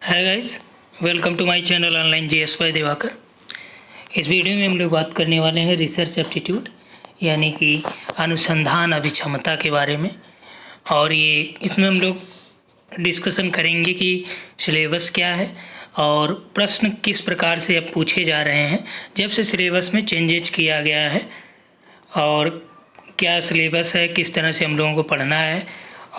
Hi guys, welcome to my channel online GS by Diwakar. इस video में हम लोग बात करने वाले हैं रिसर्च एप्टीट्यूड यानी कि अनुसंधान अभिक्षमता के बारे में। और ये इसमें हम लोग डिस्कशन करेंगे कि सिलेबस क्या है और प्रश्न किस प्रकार से अब पूछे जा रहे हैं जब से सिलेबस में चेंजेज किया गया है, और क्या सिलेबस है, किस तरह से हम लोगों को पढ़ना है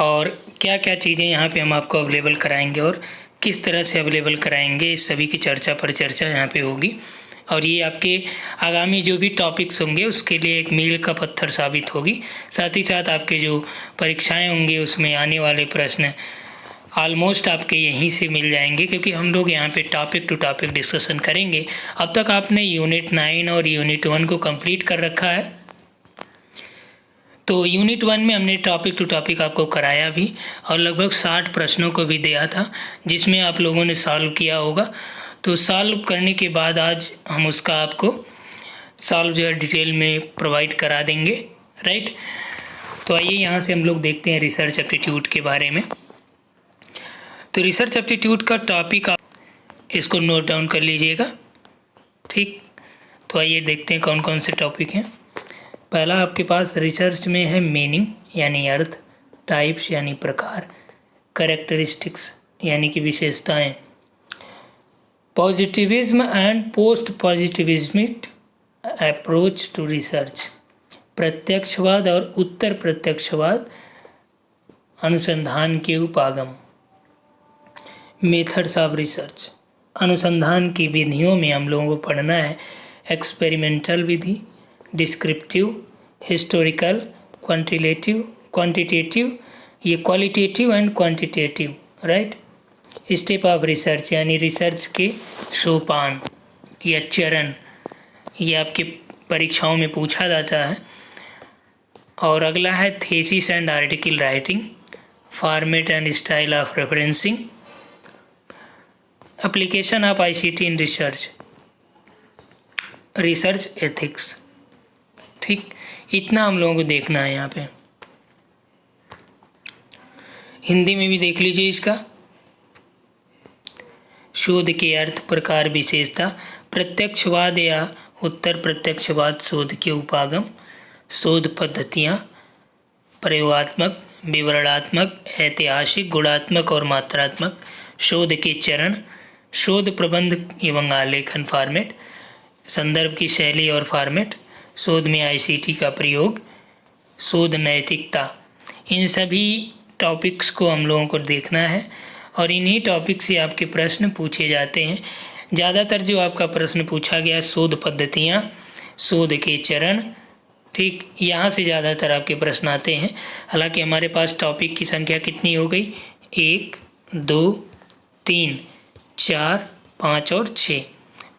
और क्या क्या चीज़ें यहाँ पे हम आपको अवेलेबल कराएंगे और किस तरह से अवेलेबल कराएंगे, इस सभी की चर्चा यहाँ पे होगी। और ये आपके आगामी जो भी टॉपिक्स होंगे उसके लिए एक मील का पत्थर साबित होगी। साथ ही साथ आपके जो परीक्षाएं होंगी उसमें आने वाले प्रश्न ऑलमोस्ट आपके यहीं से मिल जाएंगे, क्योंकि हम लोग यहाँ पे टॉपिक टू टॉपिक डिस्कशन करेंगे। अब तक आपने यूनिट 9 और यूनिट 1 को कंप्लीट कर रखा है, तो यूनिट 1 में हमने टॉपिक टू टॉपिक आपको कराया भी और लगभग 60 प्रश्नों को भी दिया था, जिसमें आप लोगों ने सॉल्व किया होगा। तो सॉल्व करने के बाद आज हम उसका आपको सॉल्व जो है डिटेल में प्रोवाइड करा देंगे, राइट। तो आइए यहाँ से हम लोग देखते हैं रिसर्च एप्टीट्यूड के बारे में। तो रिसर्च एप्टीट्यूड का टॉपिक आप इसको नोट डाउन कर लीजिएगा, ठीक। तो आइए देखते हैं कौन कौन से टॉपिक हैं। पहला आपके पास रिसर्च में है मीनिंग यानी अर्थ, टाइप्स यानी प्रकार, कैरेक्टरिस्टिक्स यानी कि विशेषताएं, positivism and post positivistic approach to research, प्रत्यक्षवाद और उत्तर प्रत्यक्षवाद अनुसंधान के उपागम, मेथड्स ऑफ रिसर्च, अनुसंधान की विधियों में हम लोगों को पढ़ना है एक्सपेरिमेंटल विधि, डिस्क्रिप्टिव, हिस्टोरिकल, क्वांटिटेटिव, ये qualitative and quantitative, right. Step of research यानी रिसर्च के सोपान या चरण, ये आपके परीक्षाओं में पूछा जाता है। और अगला है thesis and article writing, format and style of referencing, application of ICT in research, research ethics, ठीक। इतना हम लोगों को देखना है यहाँ पे। हिंदी में भी देख लीजिए इसका। शोध के अर्थ, प्रकार, विशेषता, प्रत्यक्षवाद या उत्तर प्रत्यक्षवाद, शोध के उपागम, शोध पद्धतियाँ, प्रयोगात्मक, विवरणात्मक, ऐतिहासिक, गुणात्मक और मात्रात्मक, शोध के चरण, शोध प्रबंध एवं आलेखन फॉर्मेट, संदर्भ की शैली और फॉर्मेट, शोध में आईसीटी का प्रयोग, शोध नैतिकता, इन सभी टॉपिक्स को हम लोगों को देखना है। और इन्हीं टॉपिक से आपके प्रश्न पूछे जाते हैं। ज़्यादातर जो आपका प्रश्न पूछा गया शोध पद्धतियाँ, शोध के चरण, ठीक, यहाँ से ज़्यादातर आपके प्रश्न आते हैं। हालांकि हमारे पास टॉपिक की संख्या कितनी हो गई, 1, 2, 3, 4, 5 और 6,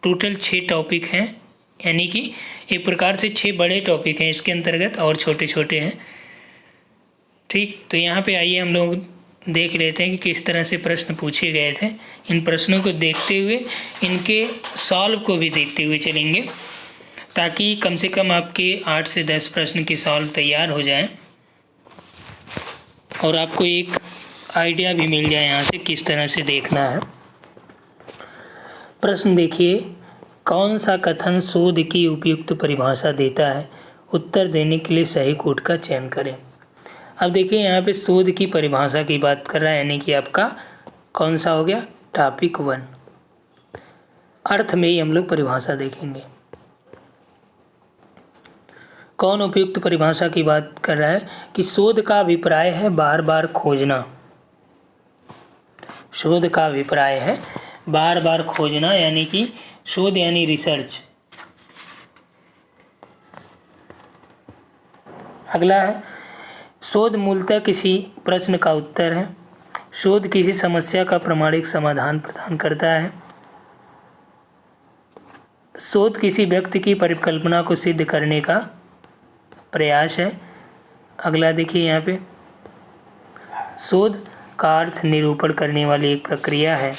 टोटल 6 टॉपिक हैं। यानी कि एक प्रकार से 6 बड़े टॉपिक हैं इसके अंतर्गत और छोटे छोटे हैं, ठीक। तो यहाँ पे आइए हम लोग देख लेते हैं कि किस तरह से प्रश्न पूछे गए थे। इन प्रश्नों को देखते हुए इनके सॉल्व को भी देखते हुए चलेंगे, ताकि कम से कम आपके 8 से 10 प्रश्न की सॉल्व तैयार हो जाए और आपको एक आइडिया भी मिल जाए यहाँ से किस तरह से देखना है। प्रश्न देखिए, कौन सा कथन शोध की उपयुक्त परिभाषा देता है? उत्तर देने के लिए सही कोड का चयन करें। अब देखिए यहाँ पे शोध की परिभाषा की बात कर रहा है, यानी कि आपका कौन सा हो गया, टॉपिक 1। अर्थ में ही हम लोग परिभाषा देखेंगे। कौन उपयुक्त परिभाषा की बात कर रहा है कि शोध का अभिप्राय है बार बार खोजना। शोध का अभिप्राय है बार बार खोजना, यानी कि शोध यानी रिसर्च। अगला है शोध मूलतः किसी प्रश्न का उत्तर है। शोध किसी समस्या का प्रामाणिक समाधान प्रदान करता है। शोध किसी व्यक्ति की परिकल्पना को सिद्ध करने का प्रयास है। अगला देखिए यहाँ पे, शोध का अर्थ निरूपण करने वाली एक प्रक्रिया है।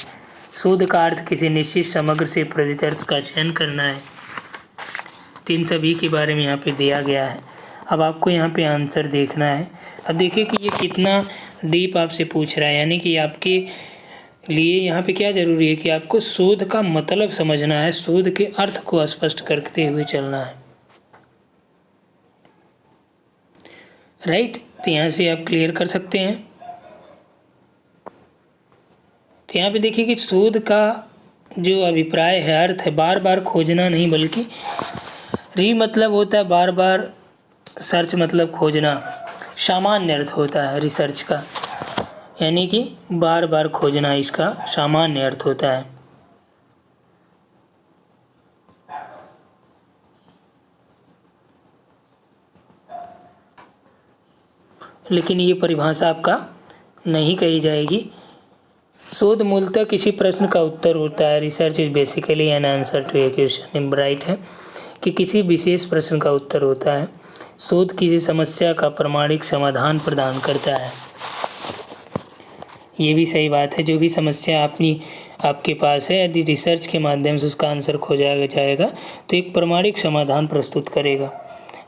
शोध का अर्थ किसी निश्चित समग्र से प्रतिदर्श का चयन करना है। तो इन सभी के बारे में यहाँ पे दिया गया है। अब आपको यहाँ पे आंसर देखना है। अब देखिए कि ये कितना डीप आपसे पूछ रहा है, यानी कि आपके लिए यहाँ पे क्या ज़रूरी है कि आपको शोध का मतलब समझना है, शोध के अर्थ को स्पष्ट करते हुए चलना है। राइट, तो यहाँ से आप क्लियर कर सकते हैं। तो यहाँ पे देखिए कि शोध का जो अभिप्राय है, अर्थ है, बार बार खोजना नहीं, बल्कि री मतलब होता है बार बार, सर्च मतलब खोजना, सामान्य अर्थ होता है रिसर्च का, यानी कि बार बार खोजना इसका सामान्य अर्थ होता है। लेकिन ये परिभाषा आपका नहीं कही जाएगी। शोध मूलतः किसी प्रश्न का उत्तर होता है। Research is basically an answer to a question. Right है कि किसी विशेष प्रश्न का उत्तर होता है। शोध किसी समस्या का प्रमाणिक समाधान प्रदान करता है। ये भी सही बात है। जो भी समस्या आपके पास है, यदि रिसर्च के माध्यम से उसका आंसर खोजा जाएगा तो एक प्रमाणिक समाधान प्रस्तुत करेगा।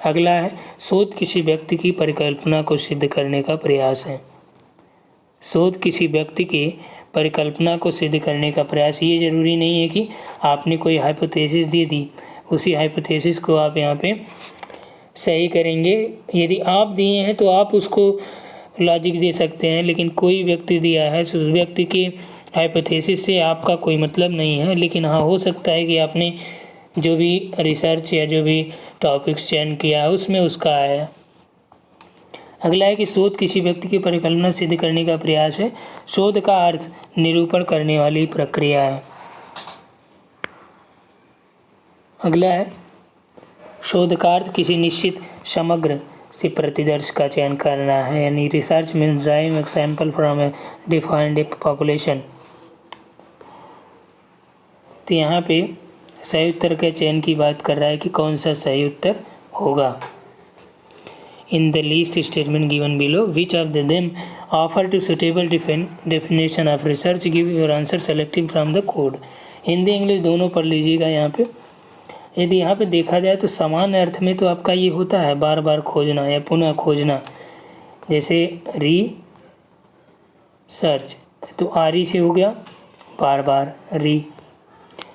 अगला है, शोध किसी व्यक्ति की परिकल्पना को सिद्ध करने का प्रयास है। शोध किसी व्यक्ति के परिकल्पना को सिद्ध करने का प्रयास। ये ज़रूरी नहीं है कि आपने कोई हाइपोथेसिस दे दी, उसी हाइपोथेसिस को आप यहाँ पे सही करेंगे। यदि आप दिए हैं तो आप उसको लॉजिक दे सकते हैं, लेकिन कोई व्यक्ति दिया है तो उस व्यक्ति के हाइपोथेसिस से आपका कोई मतलब नहीं है। लेकिन हाँ, हो सकता है कि आपने जो भी रिसर्च या जो भी टॉपिक्स चयन किया है उसमें उसका आया। अगला है कि शोध किसी व्यक्ति की परिकल्पना सिद्ध करने का प्रयास है। शोध का अर्थ निरूपण करने वाली प्रक्रिया है। अगला है, शोध का अर्थ किसी निश्चित समग्र से प्रतिदर्श का चयन करना है, यानी research means driving a sample from A defined population. तो यहाँ पे सही उत्तर के चयन की बात कर रहा है कि कौन सा सही उत्तर होगा। In the list statement given below, which of them offer to suitable definition of research? Give your answer selecting from the code. Hindi English दोनों पढ़ लीजिएगा। यहाँ पे यदि यहाँ पे देखा जाए तो सामान्य अर्थ में तो आपका ये होता है बार बार खोजना या पुनः खोजना, जैसे री सर्च, तो आरी से हो गया बार बार, री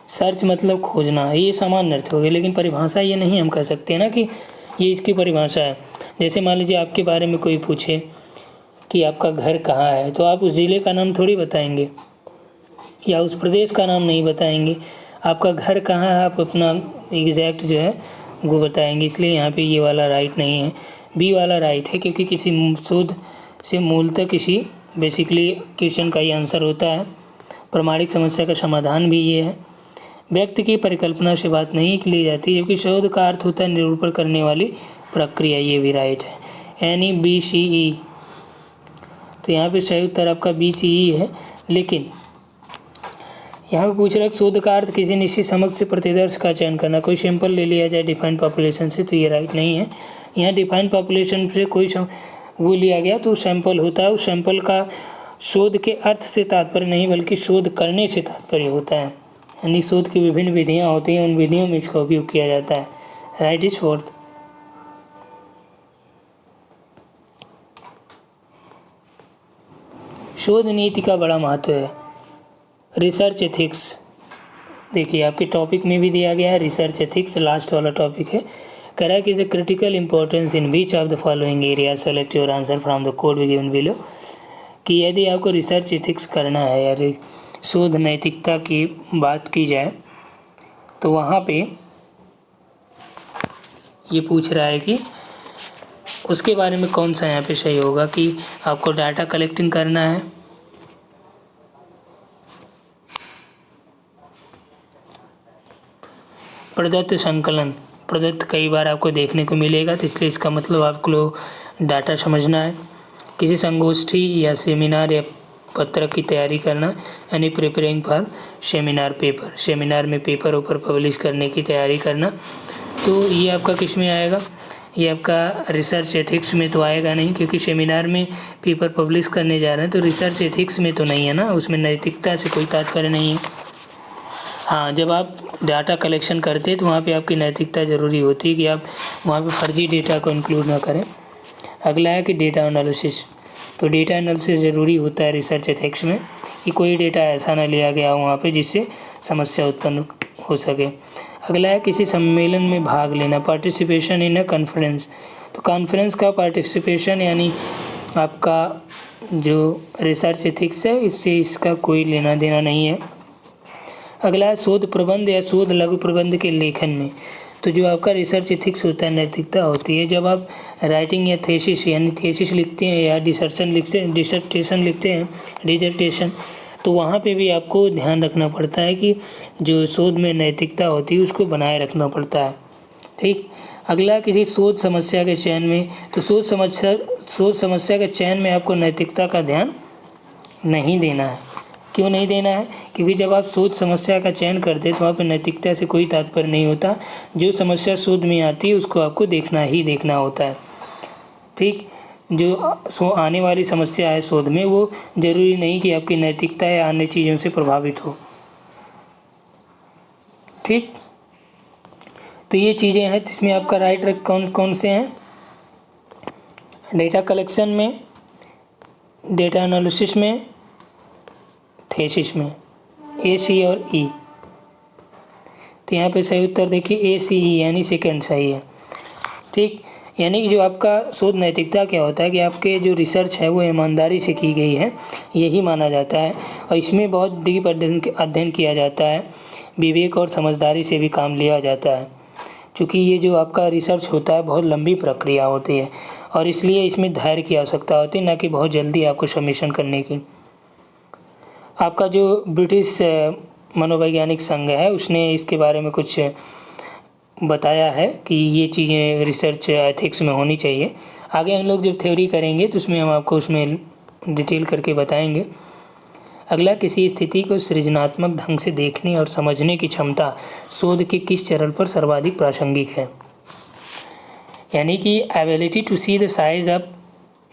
सर्च मतलब खोजना, ये सामान्य अर्थ हो गया। लेकिन परिभाषा ये नहीं हम कह सकते ना कि ये इसकी परिभाषा है। जैसे मान लीजिए आपके बारे में कोई पूछे कि आपका घर कहाँ है, तो आप उस ज़िले का नाम थोड़ी बताएंगे या उस प्रदेश का नाम नहीं बताएंगे। आपका घर कहाँ है आप अपना एग्जैक्ट जो है वो बताएंगे। इसलिए यहाँ पे ये वाला राइट नहीं है, बी वाला राइट है, क्योंकि किसी शोध से मूलतः किसी बेसिकली क्वेश्चन का ही आंसर होता है। प्रमाणिक समस्या का समाधान भी ये है। व्यक्ति की परिकल्पना से बात नहीं ली जाती, जबकि शोध का अर्थ होता है निरूपण करने वाली प्रक्रिया। ये भी राइट है, यानी BCE। तो यहाँ पे सही उत्तर आपका BCE है। लेकिन यहाँ पे पूछ रहा है शोध का अर्थ किसी निश्चित समग्र से प्रतिदर्श का चयन करना। कोई सैंपल ले लिया जाए डिफाइंड पॉपुलेशन से, तो ये राइट नहीं है। यहाँ डिफाइंड पॉपुलेशन से कोई वो लिया गया तो सैंपल होता है। उस सैंपल का शोध के अर्थ से तात्पर्य नहीं, बल्कि शोध करने से तात्पर्य होता है। यानी शोध की विभिन्न विधियाँ होती हैं, उन विधियों में इसका उपयोग किया जाता है। Right is fourth. शोध नीति का बड़ा महत्व है। रिसर्च एथिक्स, देखिए आपके टॉपिक में भी दिया गया है रिसर्च एथिक्स, लास्ट वाला टॉपिक है। कह रहा है कि is a critical importance in which of the following area, select your answer from the code given below. कि यदि आपको रिसर्च एथिक्स करना है या शोध नैतिकता की बात की जाए तो वहाँ पे ये पूछ रहा है कि उसके बारे में कौन सा यहाँ पे सही होगा। कि आपको डाटा कलेक्टिंग करना है, प्रदत्त संकलन, प्रदत्त कई बार आपको देखने को मिलेगा, तो इसलिए इसका मतलब आपको डाटा समझना है। किसी संगोष्ठी या सेमिनार या पत्र की तैयारी करना, यानी preparing for seminar paper, seminar में पेपर ऊपर पब्लिश करने की तैयारी करना। तो ये आपका किस में आएगा? ये आपका रिसर्च एथिक्स में तो आएगा नहीं, क्योंकि सेमिनार में पेपर पब्लिश करने जा रहे हैं, तो रिसर्च एथिक्स में तो नहीं है ना, उसमें नैतिकता से कोई तात्पर्य नहीं है। हाँ, जब आप डाटा कलेक्शन करते हैं तो वहाँ पे आपकी नैतिकता ज़रूरी होती है कि आप वहाँ पे फर्जी डेटा को इंक्लूड ना करें। अगला है कि डेटा एनालिसिस, तो डेटा एनालिसिस ज़रूरी होता है रिसर्च एथिक्स में, कि कोई डेटा ऐसा ना लिया गया हो वहाँ पे जिससे समस्या उत्पन्न हो सके। अगला है किसी सम्मेलन में भाग लेना, पार्टिसिपेशन इन अ कॉन्फ्रेंस। तो कॉन्फ्रेंस का पार्टिसिपेशन यानी आपका जो रिसर्च एथिक्स है इससे इसका कोई लेना देना नहीं है। अगला है शोध प्रबंध या शोध लघु प्रबंध के लेखन में। तो जो आपका रिसर्च एथिक्स होता है, नैतिकता होती है, जब आप राइटिंग या थीसिस यानी थीसिस लिखते हैं या डिसर्टेशन लिखते हैं, डिसर्टेशन, तो वहाँ पे भी आपको ध्यान रखना पड़ता है कि जो शोध में नैतिकता होती है उसको बनाए रखना पड़ता है। ठीक। अगला किसी शोध समस्या के चयन में, तो शोध समस्या के चयन में आपको नैतिकता का ध्यान नहीं देना है। क्यों नहीं देना है? क्योंकि जब आप शोध समस्या का चयन करते हैं तो वहाँ पर नैतिकता से कोई तात्पर्य नहीं होता। जो समस्या शोध में आती है उसको आपको देखना ही देखना होता है। ठीक। जो आने वाली समस्या है शोध में वो ज़रूरी नहीं कि आपकी नैतिकता या अन्य चीज़ों से प्रभावित हो। ठीक। तो ये चीज़ें हैं जिसमें आपका राइट कौन कौन से हैं? डेटा कलेक्शन में, डेटा एनालिसिस में, थीसिस में, ए, सी और ई। तो यहाँ पे सही उत्तर देखिए ए, सी, ई यानी सेकंड सही है। ठीक। यानी कि जो आपका शोध नैतिकता क्या होता है कि आपके जो रिसर्च है वो ईमानदारी से की गई है, यही माना जाता है। और इसमें बहुत डीप अध्ययन किया जाता है, विवेक और समझदारी से भी काम लिया जाता है। क्योंकि ये जो आपका रिसर्च होता है बहुत लंबी प्रक्रिया होती है और इसलिए इसमें धैर्य की आवश्यकता होती है, ना कि बहुत जल्दी आपको सबमिशन करने की। आपका जो ब्रिटिश मनोवैज्ञानिक संघ है उसने इसके बारे में कुछ बताया है कि ये चीज़ें रिसर्च एथिक्स में होनी चाहिए। आगे हम लोग जब थ्योरी करेंगे तो उसमें हम आपको उसमें डिटेल करके बताएंगे। अगला, किसी स्थिति को सृजनात्मक ढंग से देखने और समझने की क्षमता शोध के किस चरण पर सर्वाधिक प्रासंगिक है? यानी कि ability to see the size of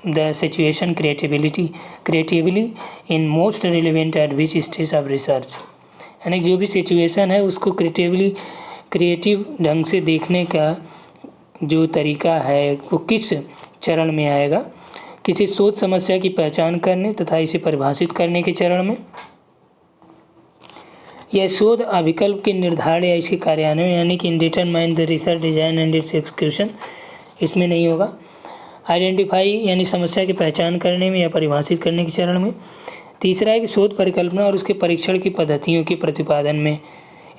the situation creatively in most relevant at which stage of research. यानी जो भी सिचुएशन है उसको क्रिएटिव ढंग से देखने का जो तरीका है वो किस चरण में आएगा? किसी शोध समस्या की पहचान करने तथा इसे परिभाषित करने के चरण में, यह शोध अभिकल्प के निर्धारण या इसके कार्यान्वयन यानी कि in determine the research design and its execution, इसमें नहीं होगा। आइडेंटिफाई यानी समस्या की पहचान करने में या परिभाषित करने के चरण में। तीसरा है कि शोध परिकल्पना और उसके परीक्षण की पद्धतियों के प्रतिपादन में।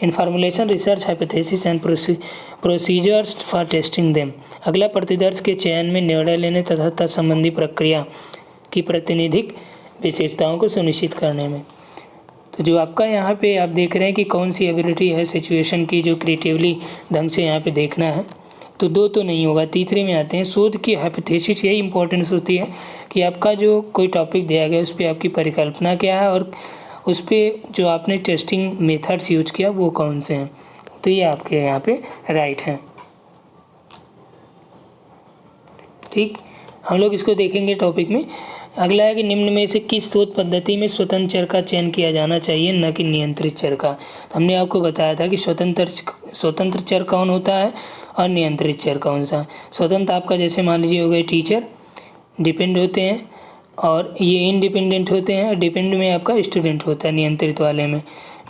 इन formulation research hypothesis and procedures for testing them. अगला, प्रतिदर्श के चयन में निर्णय लेने तथा तत्संबंधी प्रक्रिया की प्रातिनिधिक विशेषताओं को सुनिश्चित करने में। तो जो आपका यहाँ पे आप देख रहे हैं कि कौन सी एबिलिटी है सिचुएशन की जो क्रिएटिवली ढंग से यहाँ पे देखना है, तो दो तो नहीं होगा। तीसरे में आते हैं शोध की हाइपोथेसिस। यही इंपॉर्टेंस होती है कि आपका जो कोई टॉपिक दिया गया उस पर आपकी परिकल्पना क्या है और उस पर जो आपने टेस्टिंग मेथड्स यूज किया वो कौन से हैं। तो ये आपके यहाँ पे राइट हैं। ठीक। हम लोग इसको देखेंगे टॉपिक में। अगला है कि निम्न में से किस शोध पद्धति में स्वतंत्र चर का चयन किया जाना चाहिए, न कि नियंत्रित चर का। तो हमने आपको बताया था कि स्वतंत्र चर कौन होता है और नियंत्रित चर कौन सा। स्वतंत्र आपका जैसे मान लीजिए हो गए टीचर, डिपेंड होते हैं, और ये इनडिपेंडेंट होते हैं। डिपेंड में आपका स्टूडेंट होता है नियंत्रित वाले में।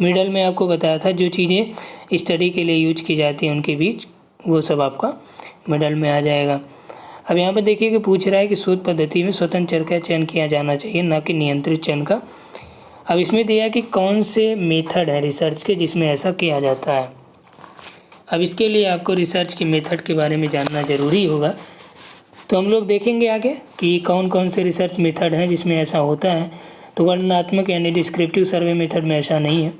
मिडल में आपको बताया था जो चीज़ें स्टडी के लिए यूज की जाती हैं उनके बीच, वो सब आपका मिडल में आ जाएगा। अब यहाँ पर देखिए कि पूछ रहा है कि शोध पद्धति में स्वतंत्र चर का चयन किया जाना चाहिए, ना कि नियंत्रित चयन का। अब इसमें दिया कि कौन से मेथड है रिसर्च के जिसमें ऐसा किया जाता है। अब इसके लिए आपको रिसर्च के मेथड के बारे में जानना ज़रूरी होगा। तो हम लोग देखेंगे आगे कि कौन कौन से रिसर्च मेथड हैं जिसमें ऐसा होता है। तो वर्णनात्मक यानी डिस्क्रिप्टिव सर्वे मेथड में ऐसा नहीं है,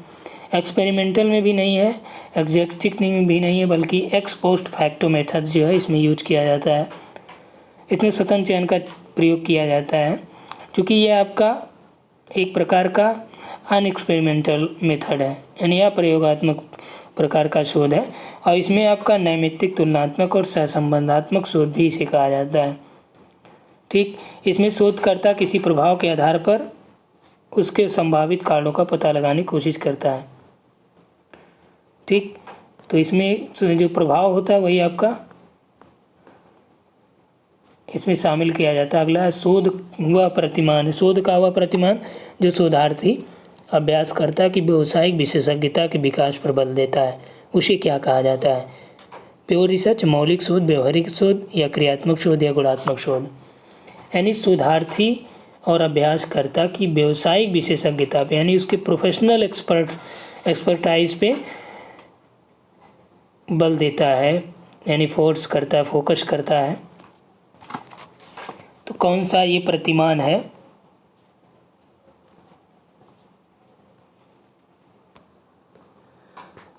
एक्सपेरिमेंटल में भी नहीं है, एग्जैक्टिव में भी नहीं है, बल्कि एक्स पोस्ट फैक्टो मेथड जो है इसमें यूज किया जाता है। इसमें स्वतंत्र चयन का प्रयोग किया जाता है क्योंकि यह आपका एक प्रकार का अनएक्सपेरिमेंटल मेथड है, यानी यह प्रयोगात्मक प्रकार का शोध है। और इसमें आपका नैमित्तिक, तुलनात्मक और सहसंबंधात्मक शोध भी इसे कहा जाता है। ठीक। इसमें शोधकर्ता किसी प्रभाव के आधार पर उसके संभावित कारणों का पता लगाने की कोशिश करता है। ठीक। तो इसमें जो प्रभाव होता है वही आपका इसमें शामिल किया जाता है। अगला है शोध व प्रतिमान। शोध का हुआ प्रतिमान जो शोधार्थी अभ्यासकर्ता की व्यावसायिक विशेषज्ञता के विकास पर बल देता है, उसे क्या कहा जाता है? प्योर रिसर्च, मौलिक शोध, व्यवहारिक शोध या क्रियात्मक शोध या गुणात्मक शोध। यानी शोधार्थी और अभ्यासकर्ता की व्यावसायिक विशेषज्ञता पे, यानी उसके प्रोफेशनल एक्सपर्टाइज पे बल देता है, यानी फोर्स करता है, फोकस करता है। तो कौन सा ये प्रतिमान है?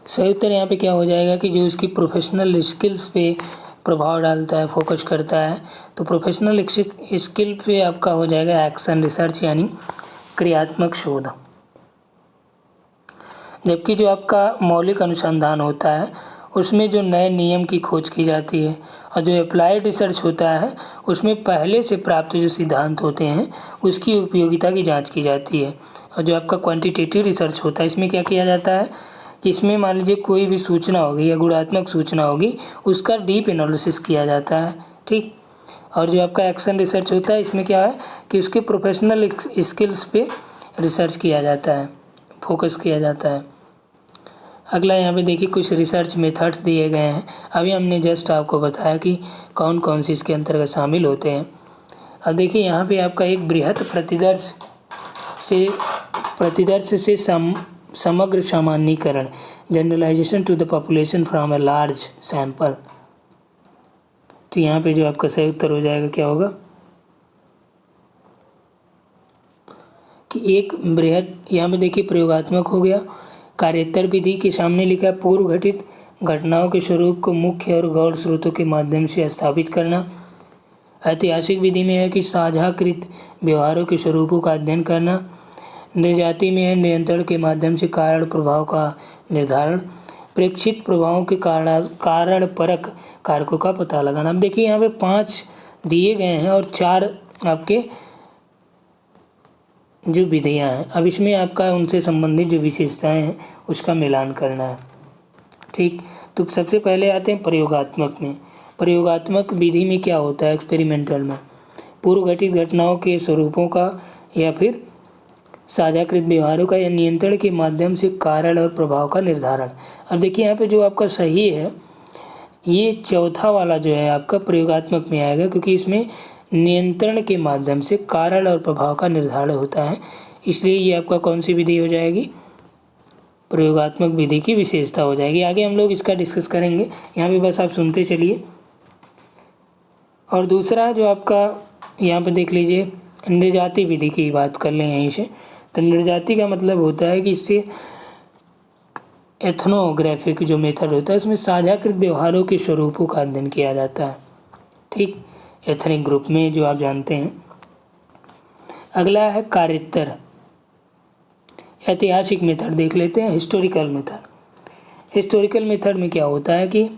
सही उत्तर यहाँ पे क्या हो जाएगा कि जो उसकी प्रोफेशनल स्किल्स पे प्रभाव डालता है, फोकस करता है। तो प्रोफेशनल स्किल पे आपका हो जाएगा एक्शन रिसर्च, यानी क्रियात्मक शोध। जबकि जो आपका मौलिक अनुसंधान होता है उसमें जो नए नियम की खोज की जाती है, और जो अप्लाइड रिसर्च होता है उसमें पहले से प्राप्त जो सिद्धांत होते हैं उसकी उपयोगिता की जांच की जाती है। और जो आपका क्वांटिटेटिव रिसर्च होता है इसमें क्या किया जाता है कि इसमें मान लीजिए कोई भी सूचना होगी या गुणात्मक सूचना होगी, उसका डीप एनालिसिस किया जाता है। ठीक। और जो आपका एक्शन रिसर्च होता है इसमें क्या है कि उसके प्रोफेशनल स्किल्स पे रिसर्च किया जाता है, फोकस किया जाता है। अगला यहाँ पे देखिए कुछ रिसर्च मेथड्स दिए गए हैं। अभी हमने जस्ट आपको बताया कि कौन कौन से इसके अंतर्गत शामिल होते हैं। अब देखिए यहाँ पे आपका एक बृहत प्रतिदर्श से समग्र सामान्यीकरण, generalisation to the population from a large sample. तो यहाँ पे जो आपका सही उत्तर हो जाएगा क्या होगा कि एक बृहद, यहाँ पे देखिए प्रयोगात्मक हो गया। कार्योत्तर विधि के सामने लिखा है पूर्व घटित घटनाओं के स्वरूप को मुख्य और गौण स्रोतों के माध्यम से स्थापित करना। ऐतिहासिक विधि में है कि साझाकृत व्यवहारों के स्वरूपों का अध्ययन करना। नृजाति में है नियंत्रण के माध्यम से कारण प्रभाव का निर्धारण। प्रेक्षित प्रभावों के कारण परक कारकों का पता लगाना। अब देखिए यहाँ पे 5 दिए गए हैं और 4 आपके जो विधियाँ हैं। अब इसमें आपका उनसे संबंधित जो विशेषताएं हैं उसका मिलान करना है। ठीक। तो सबसे पहले आते हैं प्रयोगात्मक में। प्रयोगात्मक विधि में क्या होता है? एक्सपेरिमेंटल में पूर्व घटित घटनाओं के स्वरूपों का या फिर साझाकृत व्यवहारों का या नियंत्रण के माध्यम से कारण और प्रभाव का निर्धारण। अब देखिए यहाँ पे जो आपका सही है ये चौथा वाला जो है आपका प्रयोगात्मक में आएगा, क्योंकि इसमें नियंत्रण के माध्यम से कारण और प्रभाव का निर्धारण होता है, इसलिए ये आपका कौन सी विधि हो जाएगी? प्रयोगात्मक विधि की विशेषता हो जाएगी। आगे हम लोग इसका डिस्कस करेंगे, यहाँ पे बस आप सुनते चलिए। और दूसरा जो आपका यहाँ पे देख लीजिए नृजाति विधि की बात कर लें यहीं से। तो नृजाति का मतलब होता है कि इससे एथनोग्राफिक जो मेथड होता है उसमें साझाकृत व्यवहारों के स्वरूपों का अध्ययन किया जाता है। ठीक। एथनिक ग्रुप में जो आप जानते हैं। अगला है कार्योत्तर ऐतिहासिक मेथड देख लेते हैं। Historical method. हिस्टोरिकल मेथड में क्या होता है कि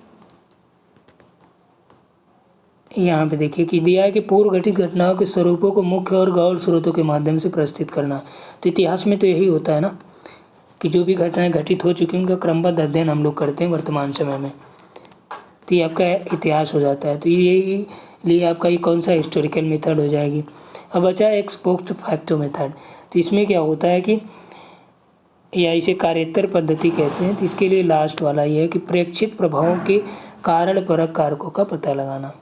यहाँ पे देखिए कि दिया है कि पूर्व घटित घटनाओं के स्वरूपों को मुख्य और गौण स्रोतों के माध्यम से प्रस्तुत करना। तो इतिहास में तो यही होता है ना कि जो भी घटनाएं घटित हो चुकी उनका क्रमबद्ध अध्ययन हम लोग करते हैं वर्तमान समय में। तो ये आपका इतिहास हो जाता है। तो ये लिए आपका ये कौन सा हिस्टोरिकल मेथड हो जाएगी। अब बचा एक्स पोस्ट फैक्टो मेथड। तो इसमें क्या होता है कि या इसे कार्योत्तर पद्धति कहते हैं। तो इसके लिए लास्ट वाला ये है कि प्रेक्षित प्रभावों के कारण परक कारकों का पता लगाना।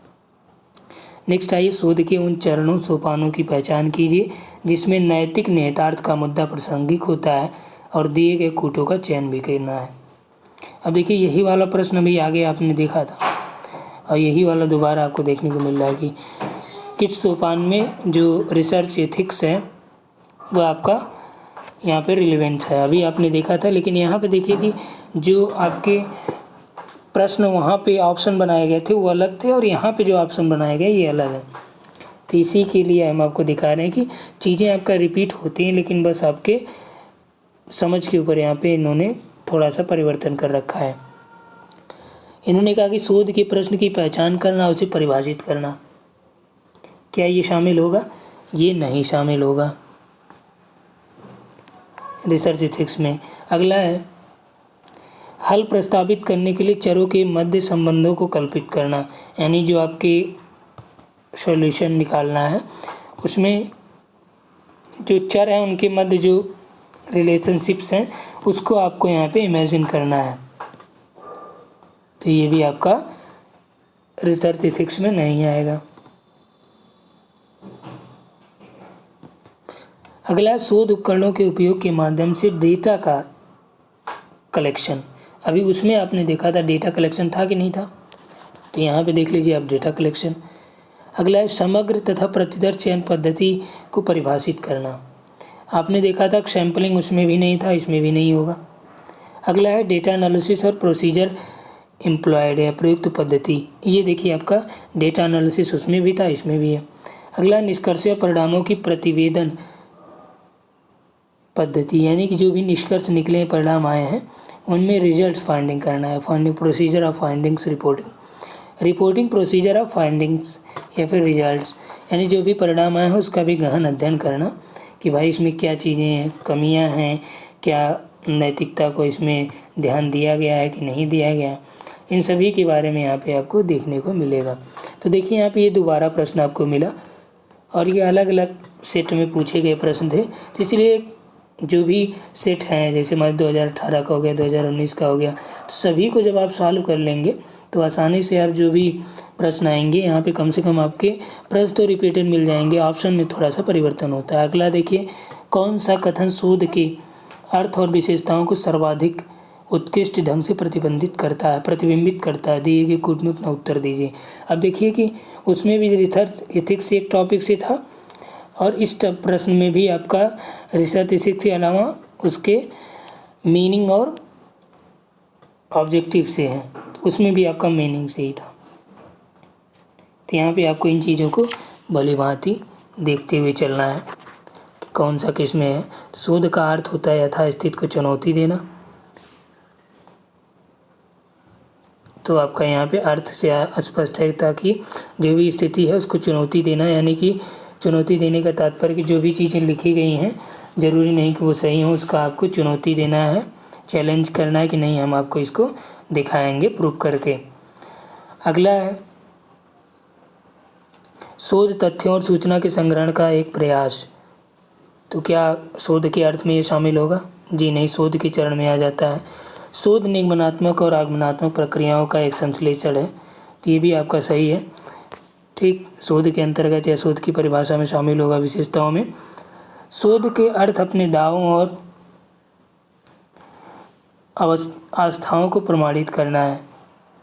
नेक्स्ट आइए शोध के उन चरणों सोपानों की पहचान कीजिए जिसमें नैतिक निहितार्थ का मुद्दा प्रासंगिक होता है और दिए गए कूटों का चयन भी करना है। अब देखिए यही वाला प्रश्न अभी आगे आपने देखा था और यही वाला दोबारा आपको देखने को मिल रहा है कि किस सोपान में जो रिसर्च एथिक्स है वो आपका यहाँ पे रिलेवेंट है। अभी आपने देखा था, लेकिन यहाँ पे देखिए कि जो आपके प्रश्न वहाँ पे ऑप्शन बनाए गए थे वो अलग थे और यहाँ पे जो ऑप्शन बनाए गए ये अलग है। तो इसी के लिए हम आपको दिखा रहे हैं कि चीज़ें आपका रिपीट होती हैं, लेकिन बस आपके समझ के ऊपर यहाँ पे इन्होंने थोड़ा सा परिवर्तन कर रखा है। इन्होंने कहा कि शोध के प्रश्न की पहचान करना, उसे परिभाषित करना। क्या ये शामिल होगा? ये नहीं शामिल होगा रिसर्च एथिक्स में। अगला है हल प्रस्तावित करने के लिए चरों के मध्य संबंधों को कल्पित करना। यानी जो आपके सॉल्यूशन निकालना है। उसमें जो चर हैं उनके मध्य जो रिलेशनशिप्स हैं उसको आपको यहाँ पे इमेजिन करना है। तो ये भी आपका रिसर्च एथिक्स में नहीं आएगा। अगला, शोध उपकरणों के उपयोग के माध्यम से डेटा का कलेक्शन। अभी उसमें आपने देखा था डेटा कलेक्शन था कि नहीं था, तो यहाँ पे देख लीजिए आप डेटा कलेक्शन। अगला है समग्र तथा प्रतिदर चयन पद्धति को परिभाषित करना। आपने देखा था सैम्पलिंग उसमें भी नहीं था, इसमें भी नहीं होगा। अगला है डेटा एनालिसिस और प्रोसीजर एम्प्लॉयड है, प्रयुक्त पद्धति। ये देखिए आपका डेटा एनालिसिस उसमें भी था, इसमें भी है। अगला निष्कर्ष और परिणामों की प्रतिवेदन पद्धति, यानी कि जो भी निष्कर्ष निकले परिणाम आए हैं उनमें रिजल्ट्स फाइंडिंग करना है। Finding procedure of findings reporting procedure of findings या फिर रिजल्ट्स, यानी जो भी परिणाम आए हैं उसका भी गहन अध्ययन करना कि भाई इसमें क्या चीज़ें हैं, कमियां हैं, क्या नैतिकता को इसमें ध्यान दिया गया है कि नहीं दिया गया, इन सभी के बारे में यहाँ पे आपको देखने को मिलेगा। तो देखिए यहाँ पे ये दोबारा प्रश्न आपको मिला और ये अलग अलग सेट में पूछे गए प्रश्न थे, तो इसलिए जो भी सेट हैं जैसे मान 2018 का हो गया, 2019 का हो गया, तो सभी को जब आप सॉल्व कर लेंगे तो आसानी से आप जो भी प्रश्न आएंगे यहाँ पे कम से कम आपके प्रश्न तो रिपीटेड मिल जाएंगे, ऑप्शन में थोड़ा सा परिवर्तन होता है। अगला देखिए, कौन सा कथन शोध के अर्थ और विशेषताओं को सर्वाधिक उत्कृष्ट ढंग से प्रतिबिंबित करता है, दिए गए कोड में अपना उत्तर दीजिए। अब देखिए कि उसमें भी रिसर्च एथिक्स एक टॉपिक से था और इस प्रश्न में भी आपका रिसर्च एथिक्स के अलावा उसके मीनिंग और ऑब्जेक्टिव से है, तो उसमें भी आपका मीनिंग से ही था। तो यहाँ पे आपको इन चीज़ों को भली भांति देखते हुए चलना है कि कौन सा किस में है। तो शोध का अर्थ होता है यथास्थिति को चुनौती देना, तो आपका यहाँ पे अर्थ से स्पष्ट है ताकि जो भी स्थिति है उसको चुनौती देना, यानी कि चुनौती देने का तात्पर्य कि जो भी चीज़ें लिखी गई हैं ज़रूरी नहीं कि वो सही हो, उसका आपको चुनौती देना है, चैलेंज करना है कि नहीं हम आपको इसको दिखाएंगे प्रूव करके। अगला है शोध तथ्यों और सूचना के संग्रहण का एक प्रयास। तो क्या शोध के अर्थ में ये शामिल होगा? जी नहीं, शोध के चरण में आ जाता है। शोध निगमनात्मक और आगमनात्मक प्रक्रियाओं का एक संश्लेषण है, तो ये भी आपका सही है। ठीक, शोध के अंतर्गत या शोध की परिभाषा में शामिल होगा। विशेषताओं में शोध के अर्थ अपने दावों और आस्थाओं को प्रमाणित करना है।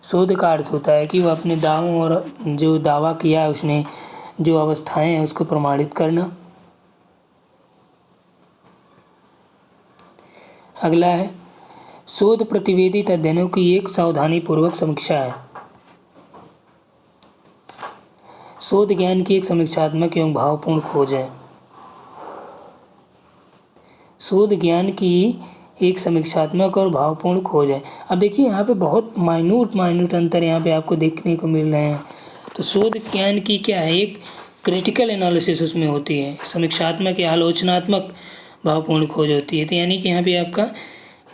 शोध का अर्थ होता है कि वो अपने दावों और जो दावा किया है उसने, जो अवस्थाएं हैं उसको प्रमाणित करना। अगला है शोध प्रतिवेदित अध्ययनों की एक सावधानीपूर्वक समीक्षा है। शोध ज्ञान की एक समीक्षात्मक एवं भावपूर्ण खोज है। शोध ज्ञान की एक समीक्षात्मक और भावपूर्ण खोज है। अब देखिए यहाँ पे बहुत माइन्यूट अंतर यहाँ पे आपको देखने को मिल रहे हैं। तो शोध ज्ञान की क्या है, एक क्रिटिकल एनालिसिस उसमें होती है, समीक्षात्मक या आलोचनात्मक भावपूर्ण खोज होती है। तो यानी कि यहाँ पे आपका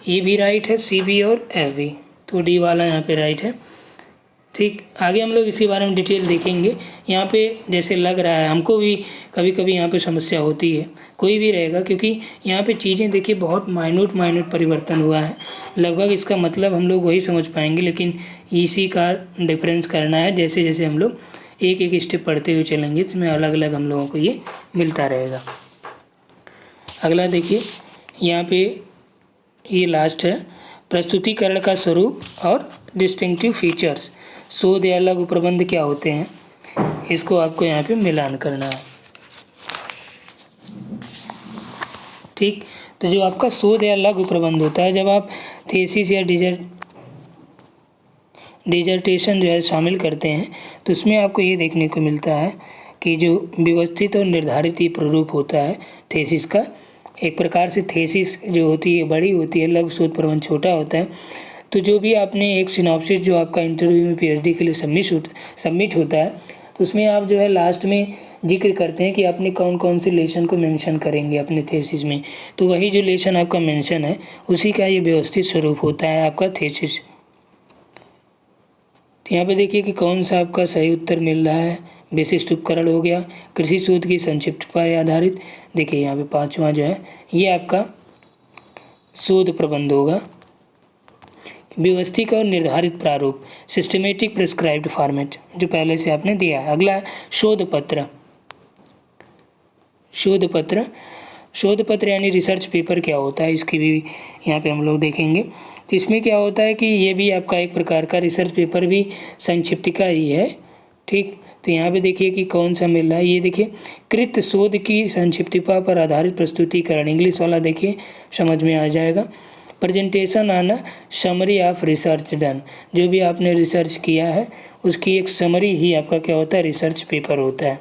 ए भी राइट है, सी भी और एफ भी, तो डी वाला यहाँ पे राइट है। ठीक, आगे हम लोग इसी बारे में डिटेल देखेंगे। यहाँ पे जैसे लग रहा है हमको भी कभी कभी यहाँ पे समस्या होती है, कोई भी रहेगा, क्योंकि यहाँ पे चीज़ें देखिए बहुत माइन्यूट परिवर्तन हुआ है। लगभग इसका मतलब हम लोग वही समझ पाएंगे, लेकिन इसी का डिफरेंस करना है। जैसे जैसे हम लोग एक एक स्टेप पढ़ते हुए चलेंगे इसमें अलग अलग हम लोगों को ये मिलता रहेगा। अगला देखिए, यहाँ पे ये लास्ट है, प्रस्तुतिकरण का स्वरूप और डिस्टिंक्टिव फीचर्स। शोध या लघु प्रबंध क्या होते हैं, इसको आपको यहाँ पे मिलान करना है। ठीक, तो जो आपका शोध या लघु प्रबंध होता है, जब आप थीसिस या डिजर्टेशन जो है शामिल करते हैं, तो उसमें आपको ये देखने को मिलता है कि जो व्यवस्थित और निर्धारित ये प्रारूप होता है थीसिस का। एक प्रकार से थीसिस जो होती है बड़ी होती है, लघु शोध प्रबंध छोटा होता है। तो जो भी आपने एक सिनॉप्सिस जो आपका इंटरव्यू में पीएचडी के लिए सबमिट होता है, तो उसमें आप जो है लास्ट में जिक्र करते हैं कि आपने कौन कौन से लेसन को मेंशन करेंगे अपने थीसिस में। तो वही जो लेसन आपका मेंशन है उसी का ये व्यवस्थित स्वरूप होता है आपका थीसिस। तो यहाँ पे देखिए कि कौन सा आपका सही उत्तर मिल रहा है, विशिष्ट उपकरण हो गया, कृषि शोध की संक्षिप्त पर आधारित। देखिए यहाँ पे 5वां जो है ये आपका शोध प्रबंध होगा। व्यवस्थित और निर्धारित प्रारूप, सिस्टमेटिक प्रिस्क्राइब्ड फॉर्मेट, जो पहले से आपने दिया है। अगला शोध पत्र। शोध पत्र, शोध पत्र यानी रिसर्च पेपर क्या होता है, इसकी भी यहाँ पे हम लोग देखेंगे। तो इसमें क्या होता है कि ये भी आपका एक प्रकार का रिसर्च पेपर भी संक्षिप्तिका ही है। ठीक, तो यहाँ पे देखिए कि कौन सा मिल रहा है। ये देखिए, कृत शोध की संक्षिप्तिका पर आधारित प्रस्तुतिकरण, इंग्लिश वाला देखिए समझ में आ जाएगा। प्रेजेंटेशन आना, समरी ऑफ रिसर्च डन, जो भी आपने रिसर्च किया है उसकी एक समरी ही आपका क्या होता है, रिसर्च पेपर होता है।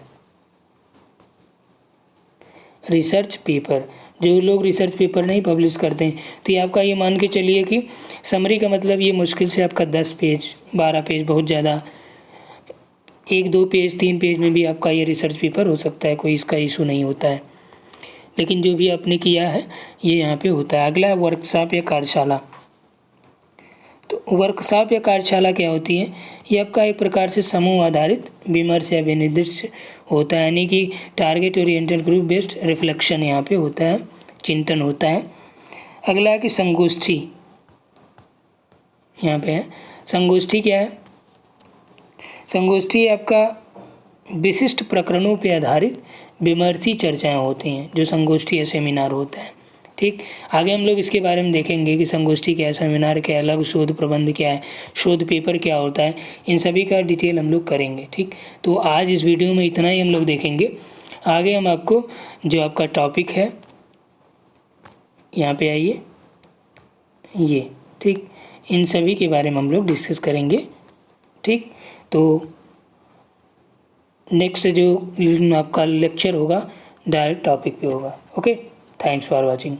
रिसर्च पेपर, जो लोग रिसर्च पेपर नहीं पब्लिश करते हैं, तो ये आपका ये मान के चलिए कि समरी का मतलब ये मुश्किल से आपका 10 पेज 12 पेज, बहुत ज़्यादा 1-2 पेज 3 पेज में भी आपका ये रिसर्च पेपर हो सकता है, कोई इसका इशू नहीं होता है। लेकिन जो भी आपने किया है ये यहाँ पे होता है। अगला वर्कशॉप या कार्यशाला। तो वर्कशॉप या कार्यशाला क्या होती है, ये आपका एक प्रकार से समूह आधारित विमर्श या विनिर्देश होता है, यानी कि target oriented group based reflection यहाँ पे होता है, चिंतन होता है। अगला है कि संगोष्ठी, यहाँ पे है संगोष्ठी। क्या है संगोष्ठी? आपका विशिष्ट प्रकरणों पे आधारित विमर्शी चर्चाएं होती हैं, जो संगोष्ठी या सेमिनार होता है। ठीक, आगे हम लोग इसके बारे में देखेंगे कि संगोष्ठी क्या है, सेमिनार क्या है, अलग शोध प्रबंध क्या है, शोध पेपर क्या होता है, इन सभी का डिटेल हम लोग करेंगे। ठीक, तो आज इस वीडियो में इतना ही हम लोग देखेंगे। आगे हम आपको जो आपका टॉपिक है, यहाँ पे आइए, ये ठीक, इन सभी के बारे में हम लोग डिस्कस करेंगे। ठीक, तो नेक्स्ट जो आपका लेक्चर होगा डायरेक्ट टॉपिक पे होगा। Okay, thanks for watching.